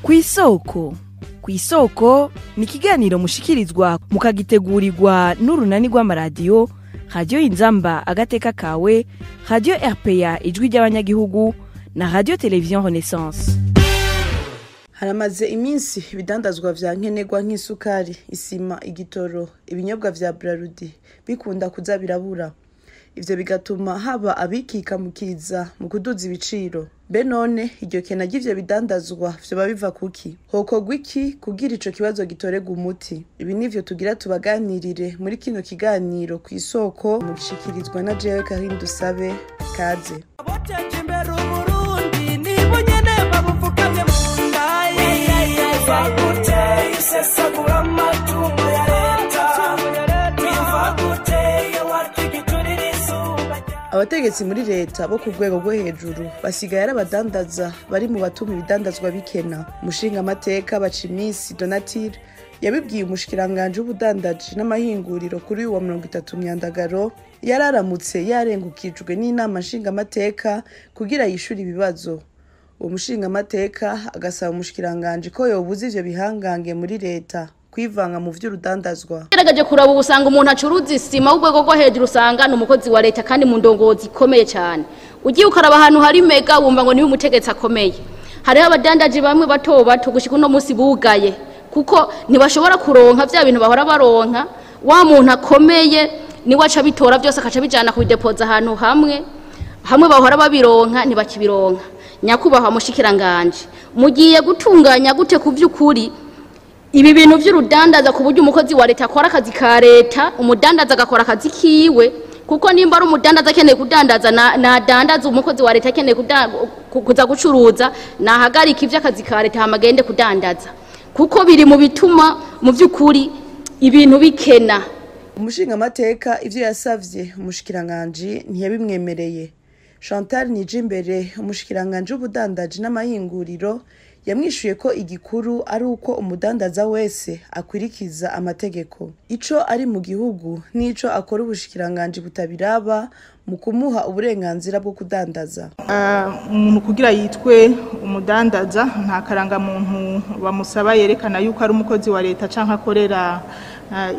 Kw'isoko. Kw'isoko ni ikiganiro mushikirizwa mukagitegurirwa n'urunani rw'amaradiyo Radio Inzamba agateka kawe, Radio RPA ijwi ry'abanyagihugu na Radio Television Renaissance. Haramaze iminsi ibidandazwa vya nkenerwa nk'isukari, isima, igitoro, ibinyobwa vya Braludi bikunda kuza birabura. Ivyo bigatuma haba abikikamukiza mu kuduza ibiciro. Be none iryo kena ry'ivyo bidandazwa vyoba biva kuki? Hokorwa iki kugira ico kibazo gitorerwa umuti? Ibi nivyo tugira tubaganirire muri kino kiganiro kw'isoko, mugishikirizwa na jewe Karine Dusabe. Kaze. Abategetsi muri leta bo ku rwego rwo hejuru basigaye ari abadandaza bari mu batuma ibidandazwa bikena. Umushinga amateka Bacimisi Donatille yabibwiye umushikiranganje w'ubudandaji n'amahinguriro kuri uwa 30 Myandagaro yararamutse yarengukijwe n'inama nshinga amateka kugira yishura ibibazo. Uwo mushinga amateka agasaba umushikiranganje ko yobuza ivyo bihangange muri leta kwivanga mu vy'urudandazwa. Geragaje kuraba ubusanga umuntu acuruza isima urwego rwo hejuru usanga n'umukozi wa leta kandi mu ndongozi ikomeye cyane. Ugiye ukaraba ahantu hari mega wumva ngo niwe umutegetsi akomeye. Hariho abadandaji bamwe bato bato gushika uno munsi bugaye kuko ntibashobora kuronka vya bintu bahora baronka. Wa muntu akomeye ni waca bitora byose akaca bijana ku depoza ahantu hamwe bahora babironka ntibakibironka. Nyakubahwa mushikiranganje mugiye gutunganya gute ku vy'ukuri ibi bintu vy'urudandaza ku buryo umukozi wa leta akora akazi ka leta, umudandaza agakora akazi kiwe, kuko nimba ari umudandaza akeneye kudandaza na dandaza, umukozi wa leta akeneye kuza gucuruza na hagarika ivy'akazi ka leta hamagende kudandaza, kuko biri mu bituma mu vy'ukuri ibintu bikena. Umushinga amateka ivyo yasavye umushikiranganje ntiyabimwemereye. Chantal Nijimbere umushikiranganje w'ubudandaji n'amahinguriro yamwishuye ko igikuru ari uko umudandaza wese akwirikiza amategeko. Ico ari mu gihugu nico akora ubushikiranganje butabiraba mu kumuha uburenganzira bwo kudandaza. Umuntu kugira yitwe umudandaza nta karanga muntu bamusaba yerekana yuko ari umukozi wa leta canke akorera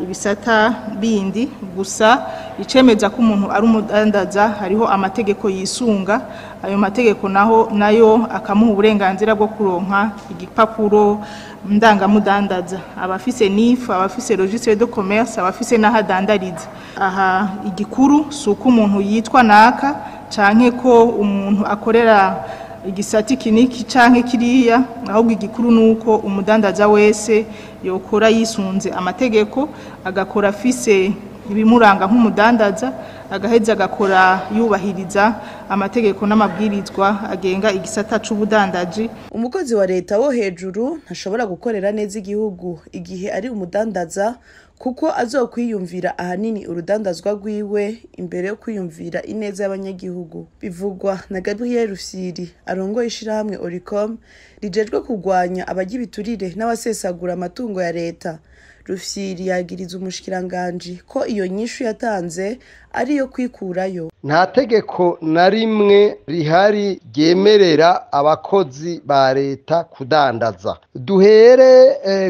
ibisata bindi, gusa icemeza ko umuntu ari umudandaza hariho amategeko yisunga. Ayo mategeko nayo akamuha uburenganzira bwo kuronka igipapuro ndangamudandaza, abafise NIF, abafise registre de commerce, abafise n'ahadandariza. Aha igikuru suko umuntu yitwa naka canke ko umuntu akorera igisati kiniki canke kiriya, ahubwo igikuru nuko umudandaza wese yokora yisunze amategeko, agakora afise ibimuranga nk'umudandaza, agaheza agakora yubahiriza amategeko n'amabwirizwa agenga igisata c'ubudandaji. Umukozi wa leta wo hejuru ntashobora gukorera neza igihugu igihe ari umudandaza, kuko azokwiyumvira ahanini urudandazwa rwiwe imbere yo kwiyumvira ineza y'abanyagihugu. Bivugwa na Gabriel Rufyiri arongoye ishirahamwe Oricom rijejwe kurwanya abagibiturire n'abasesagura amatungo ya leta. Rufyiri yagiriza umushikiranganje ko iyo nyishu yatanze ari yo kwikurayo. Nta tegeko na rimwe rihari ryemerera abakozi ba leta kudandaza. Duhere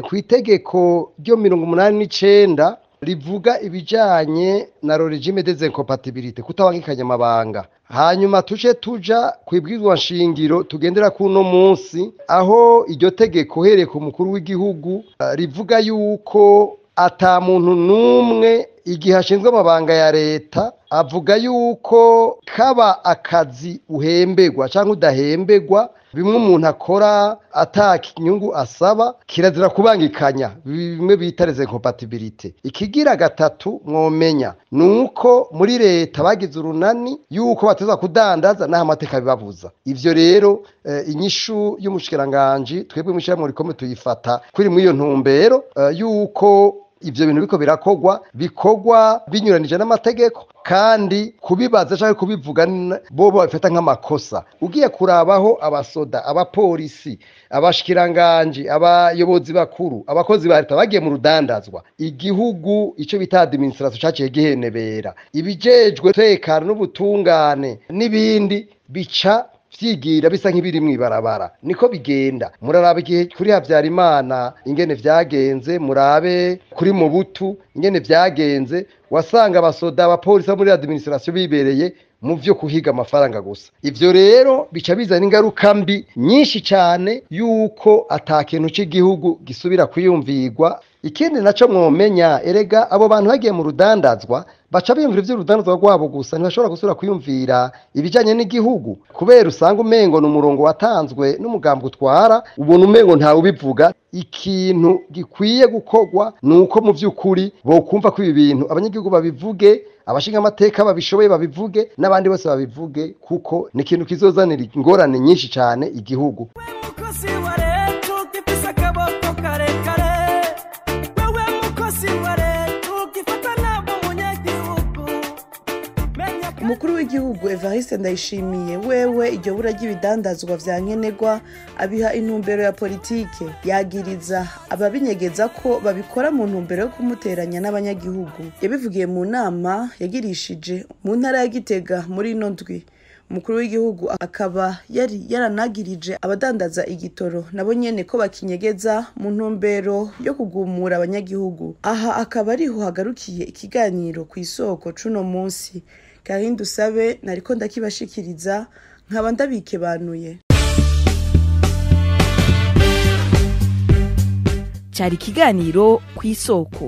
ku itegeko ryo 89 rivuga ibijanye na regime des incompatibilités, kutabangikanya amabanga. Hanyuma tuja kwibwizwa nshingiro tugendera kuno munsi, aho iryo tegeko hereye ku mukuru w'igihugu rivuga yuko ata muntu numwe igihe ashinzwe amabanga ya leta avuga yuko kaba akazi uhembegwa cyangwa udahembegwa, bimwe umuntu akora atakinyungu asaba, kirazira kubangikanya, bimwe bita les incompatibilités. Ikigira gatatu mwomenya nuko muri leta bagize urunani yuko bateza kudandaza naho amateka bibabuza. Ivyo rero inyishu y'umushikiranganje twebwe mushyira muri komite tuyifata kuri mu iyo ntumbero yuko ivyo bintu biko bikorwa binyuranije n'amategeko, kandi kubibaza cyangwa kubivuga bo bafata nk'amakosa. Ugiye kurabaho abasoda, abapolisi, abashikiranganje, abayobozi bakuru, abakozi ba leta bagiye mu rudandazwa, igihugu ico bita administration cyaciye gihenebera. Ibijejwe tekana n'ubutungane n'ibindi bica vyigira bisa nk'ibiri mw'ibarabara niko bigenda. Muraraba igihe kuri Havyarimana ingene vyagenze, murabe kuri Mobutu ingene vyagenze, wasanga abasoda abapolisi muri administration bibereye mu vyo kuhiga amafaranga gusa. Ivyo rero bica bizana ingaruka mbi nyinshi cyane yuko ata kintu c'igihugu gisubira kwiyumvirwa. Ikindi naco mwomenya, erega abo bantu bagiye mu rudandazwa baca biyumvira ivy'urudandazwa rwabo gusa, ntibashobora gusubira kwiyumvira ibijanye n'igihugu, kubera usanga umengo n'umurongo watanzwe n'umugambi utwara, ubona umengo ntawe ubivuga. Ikintu gikwiye gukorwa nuko mu vy'ukuri bokumva ko ibi bintu abanyagihugu babivuge, abashinga amateka babishoboye babivuge, n'abandi bose babivuge, kuko ni ikintu kizozanira ingorane nyinshi cyane igihugu. Umukuru w'igihugu Evariste Ndayishimiye wewe iryo bura ry'ibidandazwa vya nkenerwa abiha intumbero ya politike, yagiriza ababinyegeza ko babikora mu ntumbero yo kumuteranya n'abanyagihugu. Yabivugiye mu nama yagirishije mu ntara ya Gitega muri ino ndwi. Umukuru w'igihugu akaba yari yaranagirije abadandaza igitoro nabo nyene ko bakinyegeza mu ntumbero yo kugumura abanyagihugu. Aha akaba ariho hagarukiye ikiganiro ku isoko cuno munsi. Karinda usabe nariko ndakibashikiriza nkaba ndabikebanuye. Cari ikiganiro ku isoko.